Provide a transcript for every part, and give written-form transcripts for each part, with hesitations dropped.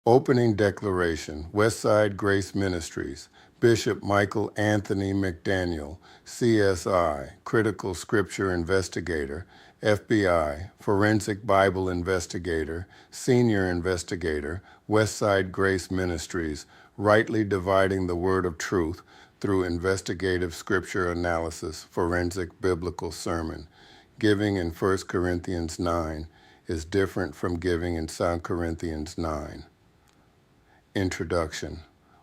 Opening Declaration, Westside Grace Ministries, Bishop Michael Anthony McDaniel, CSI, Critical Scripture Investigator, FBI, Forensic Bible Investigator, Senior Investigator, Westside Grace Ministries, Rightly Dividing the Word of Truth through Investigative Scripture Analysis, Forensic Biblical Sermon. Giving in 1 Corinthians 9 is different from giving in 2 Corinthians 9. Introduction.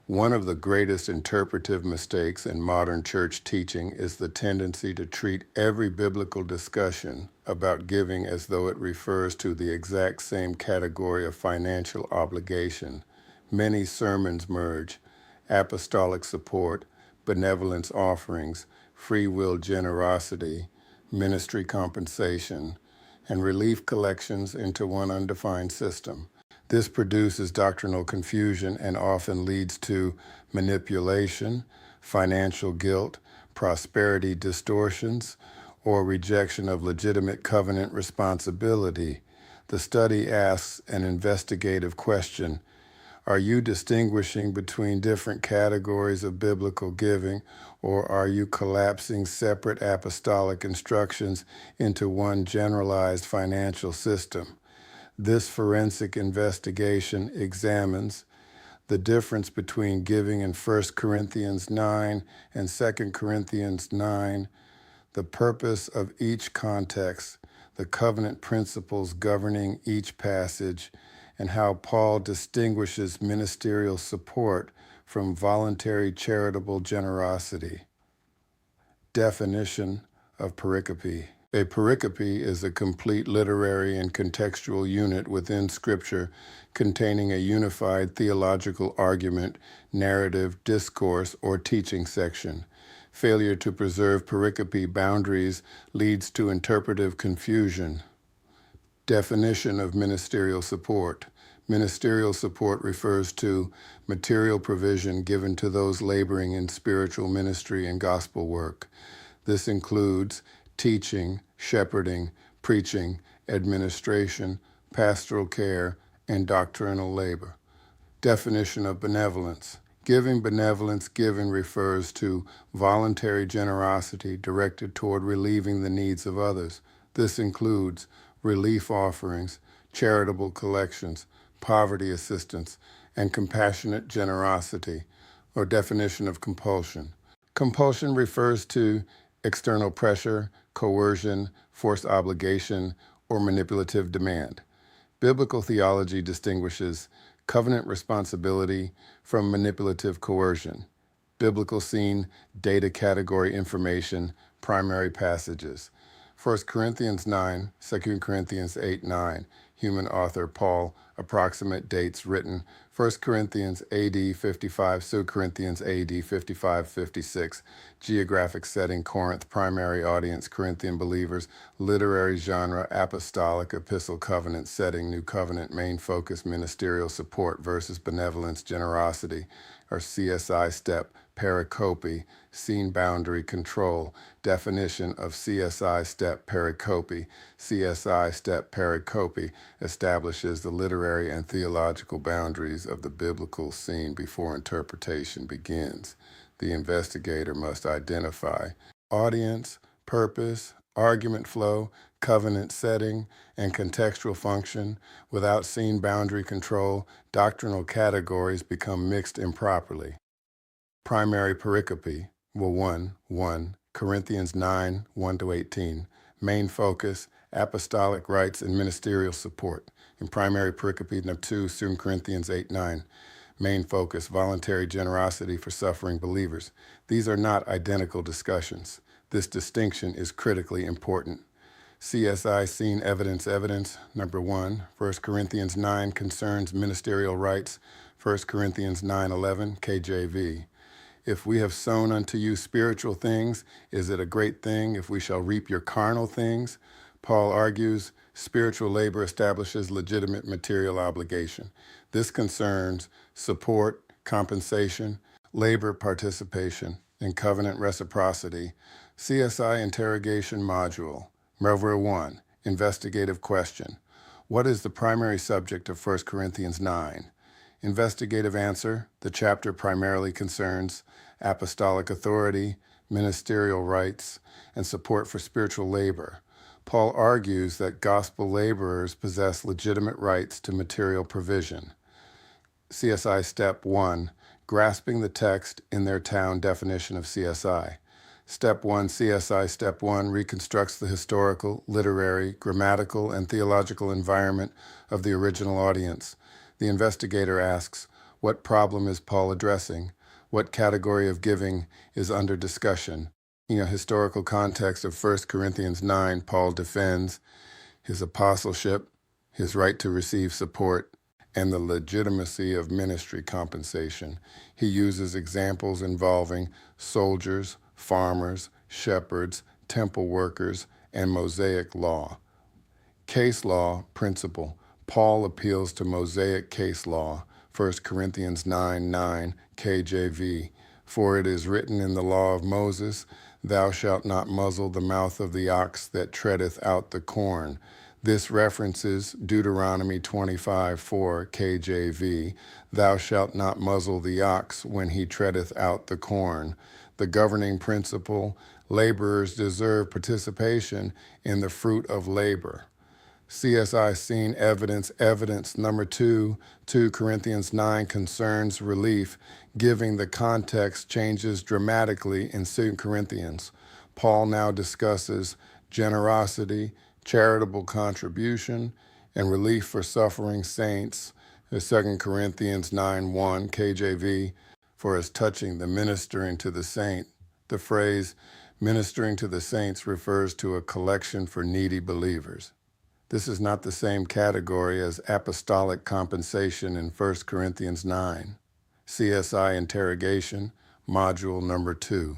One of the greatest interpretive mistakes in modern church teaching is the tendency to treat every biblical discussion about giving as though it refers to the exact same category of financial obligation. Many sermons merge apostolic support, benevolence offerings, free will generosity, ministry compensation, and relief collections into one undefined system. This produces doctrinal confusion and often leads to manipulation, financial guilt, prosperity distortions, or rejection of legitimate covenant responsibility. The study asks an investigative question: are you distinguishing between different categories of biblical giving, or are you collapsing separate apostolic instructions into one generalized financial system? This forensic investigation examines the difference between giving in 1 Corinthians 9 and 2 Corinthians 9, the purpose of each context, the covenant principles governing each passage, and how Paul distinguishes ministerial support from voluntary charitable generosity. Definition of pericope. A pericope is a complete literary and contextual unit within Scripture containing a unified theological argument, narrative, discourse, or teaching section. Failure to preserve pericope boundaries leads to interpretive confusion. Definition of ministerial support. Ministerial support refers to material provision given to those laboring in spiritual ministry and gospel work. This includes teaching, shepherding, preaching, administration, pastoral care, and doctrinal labor. Definition of benevolence. Giving benevolence given refers to voluntary generosity directed toward relieving the needs of others. This includes relief offerings, charitable collections, poverty assistance, and compassionate generosity, or definition of compulsion. Compulsion refers to external pressure, coercion, forced obligation, or manipulative demand. Biblical theology distinguishes covenant responsibility from manipulative coercion. Biblical scene, data category information, primary passages. 1 Corinthians 9, 2 Corinthians 8, 9. Human author Paul. Approximate dates written 1 Corinthians AD 55, 2 Corinthians AD 55, 56. Geographic setting Corinth. Primary audience Corinthian believers. Literary genre apostolic epistle. Covenant setting New Covenant. Main focus ministerial support versus benevolence generosity, or CSI step pericope. Scene boundary control. Definition of CSI step pericope. CSI step pericope establishes the literary and theological boundaries of the biblical scene before interpretation begins. The investigator must identify audience, purpose, argument flow, covenant setting, and contextual function. Without scene boundary control, doctrinal categories become mixed improperly. Primary pericope. 1. Corinthians 9, 1-18. Main focus, apostolic rights and ministerial support. In primary pericope 2, 2 Corinthians 8, 9. Main focus, voluntary generosity for suffering believers. These are not identical discussions. This distinction is critically important. CSI scene evidence. Number 1, 1 Corinthians 9 concerns ministerial rights. 1 Corinthians 9:11, KJV. If we have sown unto you spiritual things, is it a great thing if we shall reap your carnal things? Paul argues spiritual labor establishes legitimate material obligation. This concerns support, compensation, labor participation, and covenant reciprocity. CSI interrogation module. Number 1, investigative question. What is the primary subject of 1 Corinthians 9? Investigative answer. The chapter primarily concerns apostolic authority, ministerial rights, and support for spiritual labor. Paul argues that gospel laborers possess legitimate rights to material provision. CSI Step 1, grasping the text in their town definition of CSI. Step 1, CSI Step 1 reconstructs the historical, literary, grammatical, and theological environment of the original audience. The investigator asks, what problem is Paul addressing? What category of giving is under discussion? In a historical context of 1 Corinthians 9, Paul defends his apostleship, his right to receive support, and the legitimacy of ministry compensation. He uses examples involving soldiers, farmers, shepherds, temple workers, and Mosaic law. Case law principle. Paul appeals to Mosaic case law, 1 Corinthians 9:9 KJV. For it is written in the law of Moses, thou shalt not muzzle the mouth of the ox that treadeth out the corn. This references Deuteronomy 25:4 KJV, thou shalt not muzzle the ox when he treadeth out the corn. The governing principle, laborers deserve participation in the fruit of labor. CSI Scene Evidence. Evidence number 2, 2 Corinthians 9 concerns relief. Giving the context changes dramatically in 2 Corinthians. Paul now discusses generosity, charitable contribution, and relief for suffering saints. 2 Corinthians 9:1 KJV, for as touching the ministering to the saint. The phrase ministering to the saints refers to a collection for needy believers. This is not the same category as apostolic compensation in 1 Corinthians 9. CSI Interrogation, Module Number 2.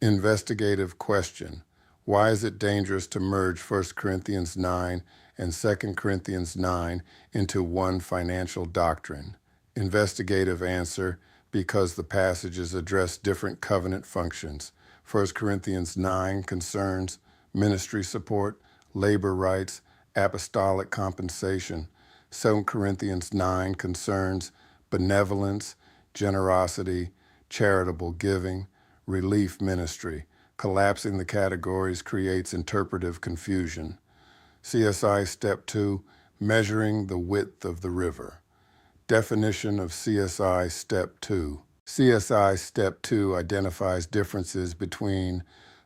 Investigative question. Why is it dangerous to merge 1 Corinthians 9 and 2 Corinthians 9 into one financial doctrine? Investigative answer, because the passages address different covenant functions. 1 Corinthians 9 concerns ministry support, labor rights, apostolic compensation. 2 Corinthians 9 concerns benevolence, generosity, charitable giving, relief ministry. Collapsing the categories creates interpretive confusion. CSI Step 2, measuring the width of the river. Definition of CSI Step 2. CSI Step 2 identifies differences between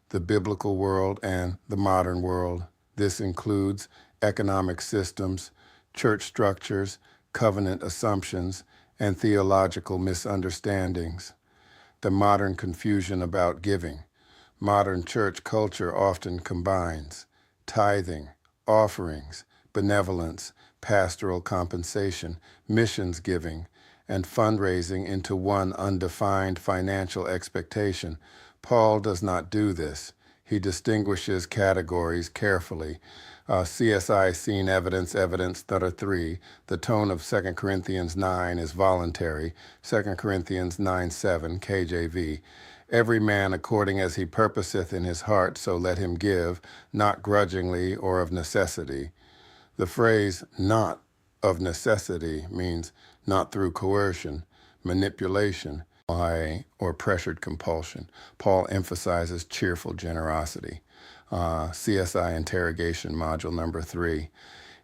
the biblical world and the modern world. This includes economic systems, church structures, covenant assumptions, and theological misunderstandings. The modern confusion about giving. Modern church culture often combines tithing, offerings, benevolence, pastoral compensation, missions giving, and fundraising into one undefined financial expectation. Paul does not do this. He distinguishes categories carefully. CSI Scene Evidence, Evidence Number 3. The tone of 2 Corinthians 9 is voluntary. 2 Corinthians 9:7 KJV. Every man according as he purposeth in his heart, so let him give, not grudgingly or of necessity. The phrase not of necessity means not through coercion, manipulation, or pressured compulsion. Paul emphasizes cheerful generosity. CSI Interrogation Module Number 3.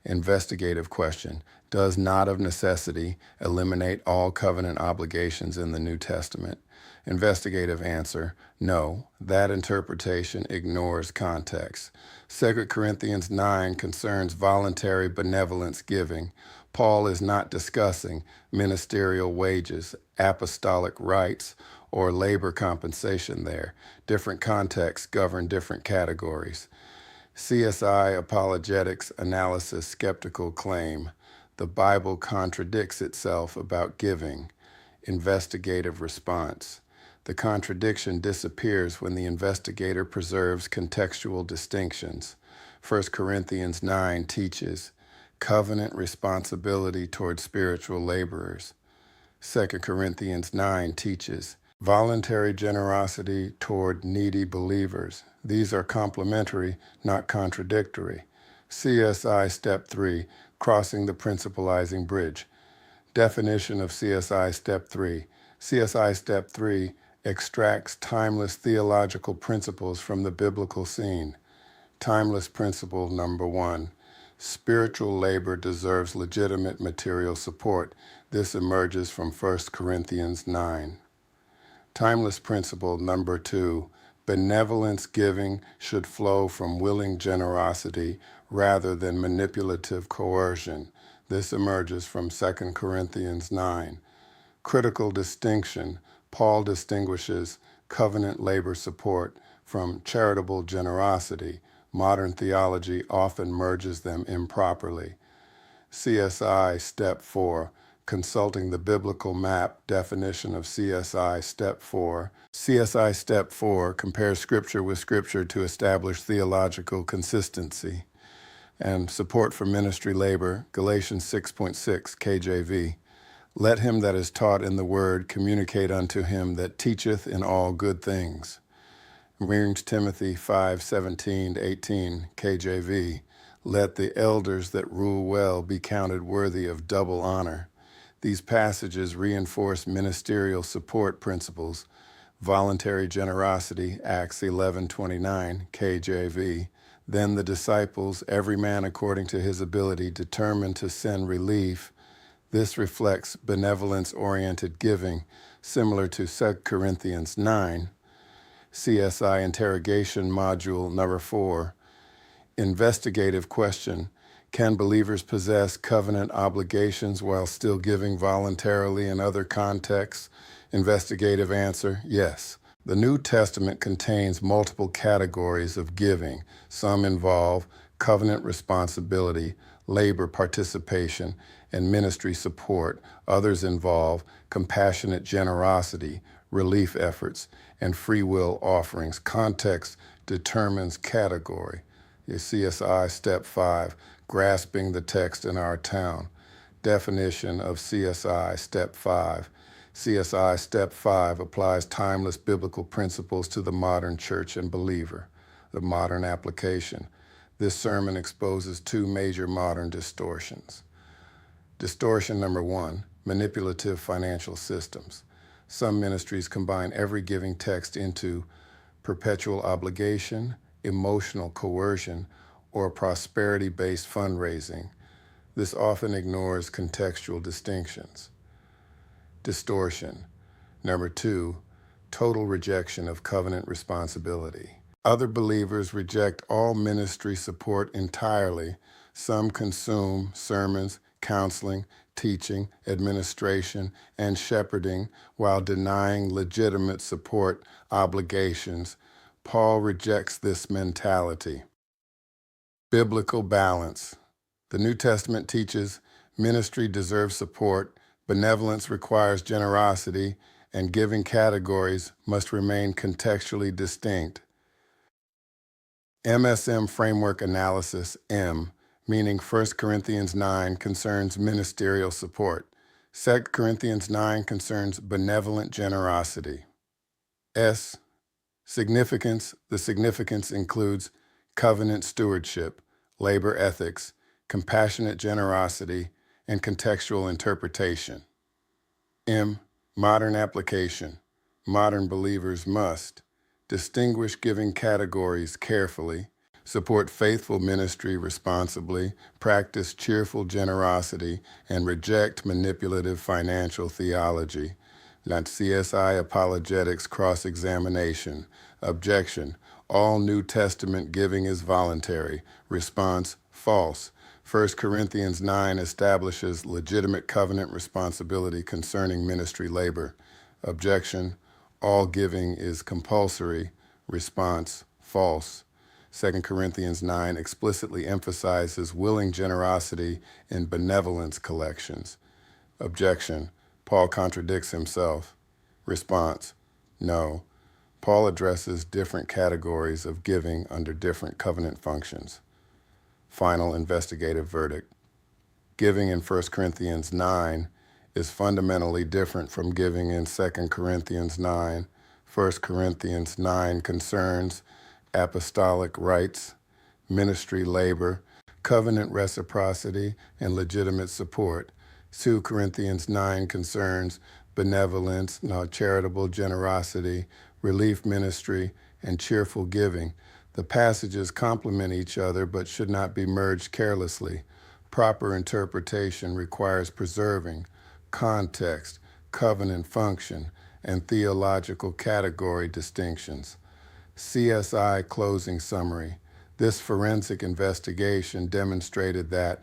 Investigative question. Does not of necessity eliminate all covenant obligations in the New Testament? Investigative answer, no. That interpretation ignores context. 2 Corinthians 9 concerns voluntary benevolence giving. Paul is not discussing ministerial wages, apostolic rights, or labor compensation there. Different contexts govern different categories. CSI Apologetics Analysis Skeptical Claim. The Bible contradicts itself about giving. Investigative response. The contradiction disappears when the investigator preserves contextual distinctions. 1 Corinthians 9 teaches covenant responsibility toward spiritual laborers. 2 Corinthians 9 teaches voluntary generosity toward needy believers. These are complementary, not contradictory. CSI Step 3, crossing the principalizing bridge. Definition of CSI Step 3. CSI Step 3 extracts timeless theological principles from the biblical scene. Timeless principle number 1. Spiritual labor deserves legitimate material support. This emerges from 1 Corinthians 9. Timeless principle number 2. Benevolence giving should flow from willing generosity rather than manipulative coercion. This emerges from 2 Corinthians 9. Critical distinction. Paul distinguishes covenant labor support from charitable generosity. Modern theology often merges them improperly. CSI Step 4. Consulting the biblical map definition of CSI Step 4. CSI Step 4 compares Scripture with Scripture to establish theological consistency. And support for ministry labor, Galatians 6.6 KJV. Let him that is taught in the word communicate unto him that teacheth in all good things. 1 Timothy 5:17-18 KJV. Let the elders that rule well be counted worthy of double honor. These passages reinforce ministerial support principles. Voluntary generosity, Acts 11:29 KJV. Then the disciples, every man according to his ability, determined to send relief. This reflects benevolence-oriented giving, similar to 2 Corinthians 9. CSI Interrogation Module number 4. Investigative question. Can believers possess covenant obligations while still giving voluntarily in other contexts? Investigative answer, yes. The New Testament contains multiple categories of giving. Some involve covenant responsibility, labor participation, and ministry support. Others involve compassionate generosity, relief efforts, and free will offerings. Context determines category. Your CSI Step 5, grasping the text in our town. Definition of CSI Step 5. CSI Step 5 applies timeless biblical principles to the modern church and believer. The modern application. This sermon exposes two major modern distortions. Distortion number 1, manipulative financial systems. Some ministries combine every giving text into perpetual obligation, emotional coercion, or prosperity-based fundraising. This often ignores contextual distinctions. Distortion. Number 2, total rejection of covenant responsibility. Other believers reject all ministry support entirely. Some consume sermons, counseling, teaching, administration, and shepherding while denying legitimate support obligations. Paul rejects this mentality. Biblical balance. The New Testament teaches ministry deserves support, benevolence requires generosity, and giving categories must remain contextually distinct. MSM Framework Analysis, M, meaning 1 Corinthians 9 concerns ministerial support. 2 Corinthians 9 concerns benevolent generosity. S, significance. The significance includes covenant stewardship, labor ethics, compassionate generosity, and contextual interpretation. M, modern application. Modern believers must distinguish giving categories carefully, support faithful ministry responsibly, practice cheerful generosity, and reject manipulative financial theology. Not CSI Apologetics Cross-Examination. Objection. All New Testament giving is voluntary. Response, false. 1 Corinthians 9 establishes legitimate covenant responsibility concerning ministry labor. Objection. All giving is compulsory. Response, false. 2 Corinthians 9 explicitly emphasizes willing generosity in benevolence collections. Objection. Paul contradicts himself. Response, no. Paul addresses different categories of giving under different covenant functions. Final investigative verdict. Giving in 1 Corinthians 9 is fundamentally different from giving in 2 Corinthians 9. 1 Corinthians 9 concerns apostolic rights, ministry labor, covenant reciprocity, and legitimate support. 2 Corinthians 9 concerns benevolence, charitable generosity, relief ministry, and cheerful giving. The passages complement each other but should not be merged carelessly. Proper interpretation requires preserving context, covenant function, and theological category distinctions. CSI closing summary. This forensic investigation demonstrated that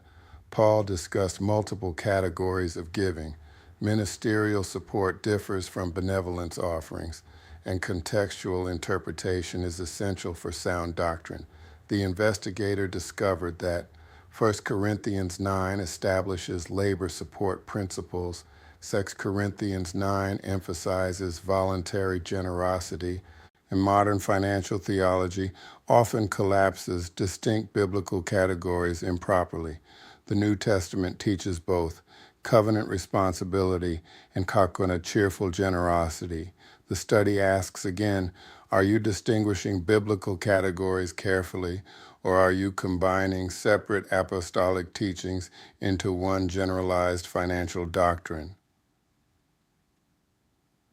Paul discussed multiple categories of giving. Ministerial support differs from benevolence offerings, and contextual interpretation is essential for sound doctrine. The investigator discovered that 1 Corinthians 9 establishes labor support principles. 2 Corinthians 9 emphasizes voluntary generosity, and modern financial theology often collapses distinct biblical categories improperly. The New Testament teaches both covenant responsibility and kakuna cheerful generosity. The study asks again, are you distinguishing biblical categories carefully, or are you combining separate apostolic teachings into one generalized financial doctrine?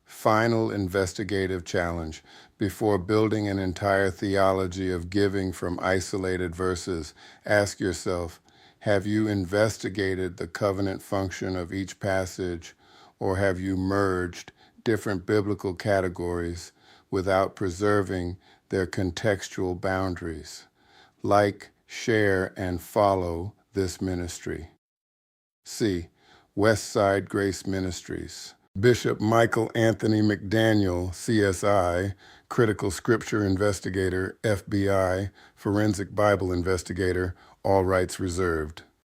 Final investigative challenge. Before building an entire theology of giving from isolated verses, ask yourself, have you investigated the covenant function of each passage, or have you merged different biblical categories without preserving their contextual boundaries? Like, share, and follow this ministry. C. Westside Grace Ministries. Bishop Michael Anthony McDaniel, CSI, Critical Scripture Investigator, FBI, Forensic Bible Investigator, all rights reserved.